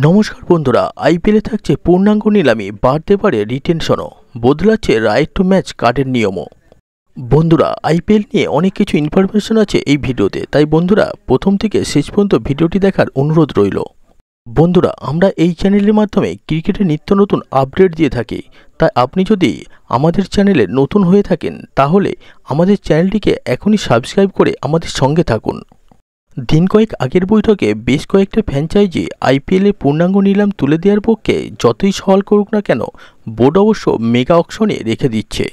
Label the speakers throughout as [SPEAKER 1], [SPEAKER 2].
[SPEAKER 1] নমস্কার বন্ধুরা, আইপিএলে থাকছে পূর্ণাঙ্গ নিলামি, বাড়তে পারে রিটেনশনও, বদলাচ্ছে রাইট টু ম্যাচ কার্ডের নিয়মও। বন্ধুরা, আইপিএল নিয়ে অনেক কিছু ইনফরমেশন আছে এই ভিডিওতে, তাই বন্ধুরা প্রথম থেকে শেষ পর্যন্ত ভিডিওটি দেখার অনুরোধ রইল। বন্ধুরা, আমরা এই চ্যানেলের মাধ্যমে ক্রিকেটের নিত্য নতুন আপডেট দিয়ে থাকি, তাই আপনি যদি আমাদের চ্যানেলে নতুন হয়ে থাকেন তাহলে আমাদের চ্যানেলটিকে এখনই সাবস্ক্রাইব করে আমাদের সঙ্গে থাকুন। দিন কয়েক আগের বৈঠকে বেশ কয়েকটা ফ্র্যাঞ্চাইজি আইপিএলে পূর্ণাঙ্গ নিলাম তুলে দেওয়ার পক্ষে যতই সওয়াল করুক না কেন, বোর্ড অবশ্য মেগা অকশনে রেখে দিচ্ছে।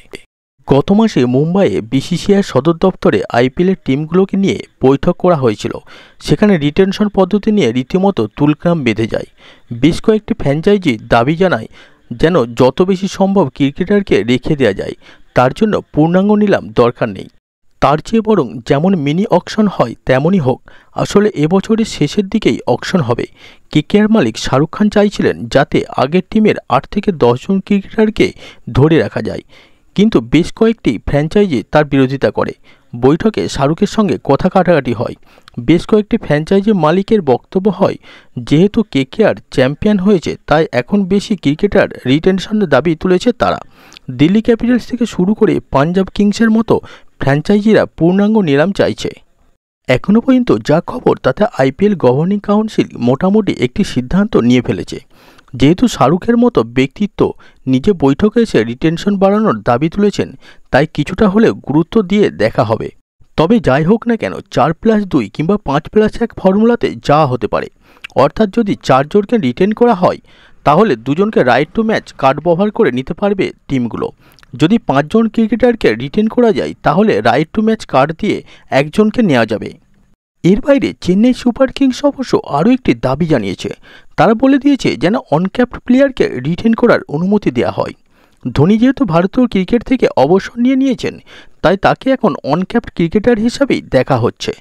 [SPEAKER 1] গত মাসে মুম্বাইয়ে বিসিসিআই সদর দপ্তরে আইপিএলের টিমগুলোকে নিয়ে বৈঠক করা হয়েছিল। সেখানে রিটেনশন পদ্ধতি নিয়ে রীতিমতো তুলকাম বেঁধে যায়। বেশ কয়েকটি ফ্র্যাঞ্চাইজি দাবি জানায় যেন যত বেশি সম্ভব ক্রিকেটারকে রেখে দেওয়া যায়, তার জন্য পূর্ণাঙ্গ নিলাম দরকার নেই। তার চেয়ে বরং যেমন মিনি অকশন হয় তেমনই হোক। আসলে এবছরের শেষের দিকেই অকশন হবে। কেকেআর মালিক শাহরুখ খান চাইছিলেন যাতে আগের টিমের 8 থেকে 10 জন ক্রিকেটারকে ধরে রাখা যায়, কিন্তু বেশ কয়েকটি ফ্র্যাঞ্চাইজি তার বিরোধিতা করে। বৈঠকে শাহরুখের সঙ্গে কথা কাটাকাটি হয়। বেশ কয়েকটি ফ্র্যাঞ্চাইজি মালিকের বক্তব্য হয়, যেহেতু কেকেআর চ্যাম্পিয়ন হয়েছে তাই এখন বেশি ক্রিকেটার রিটেনশনের দাবি তুলেছে তারা। দিল্লি ক্যাপিটালস থেকে শুরু করে পাঞ্জাব কিংসের মতো ফ্র্যাঞ্চাইজিরা পূর্ণাঙ্গ নিলাম চাইছে। এখনও পর্যন্ত যা খবর তাতে আইপিএল গভর্নিং কাউন্সিল মোটামুটি একটি সিদ্ধান্ত নিয়ে ফেলেছে। যেহেতু শাহরুখের মতো ব্যক্তিত্ব নিজে বৈঠকে এসে রিটেনশন বাড়ানোর দাবি তুলেছেন, তাই কিছুটা হলেও গুরুত্ব দিয়ে দেখা হবে। তবে যাই হোক না কেন, 4+2 কিংবা 5+1 ফর্মুলাতে যাওয়া হতে পারে। অর্থাৎ যদি 4 জনকে রিটেন করা হয় তাহলে 2 জনকে রাইট টু ম্যাচ কার্ড ব্যবহার করে নিতে পারবে টিমগুলো। যদি 5 জন ক্রিকেটারকে রিটেন করা যায় তাহলে রাইট টু ম্যাচ কার্ড দিয়ে একজনকে নেওয়া যাবে। এর বাইরে চেন্নাই সুপার কিংস অবশ্য আরও একটি দাবি জানিয়েছে। তারা বলে দিয়েছে যেন অনক্যাপ্ড প্লেয়ারকে রিটেন করার অনুমতি দেওয়া হয়। ধোনি যেহেতু ভারতীয় ক্রিকেট থেকে অবসর নিয়েছেন, তাই তাকে এখন অনক্যাপ্ড ক্রিকেটার হিসাবেই দেখা হচ্ছে।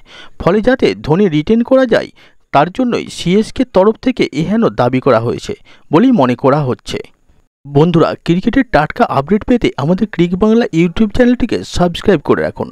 [SPEAKER 1] ফলে যাতে ধোনি রিটেন করা যায় তার জন্যই সিএসকে তরফ থেকে এহেন দাবি করা হয়েছে বলেই মনে করা হচ্ছে। বন্ধুরা, ক্রিকেটের টাটকা আপডেট পেতে আমাদের ক্রিক বাংলা ইউটিউব চ্যানেলটিকে সাবস্ক্রাইব করে রাখুন।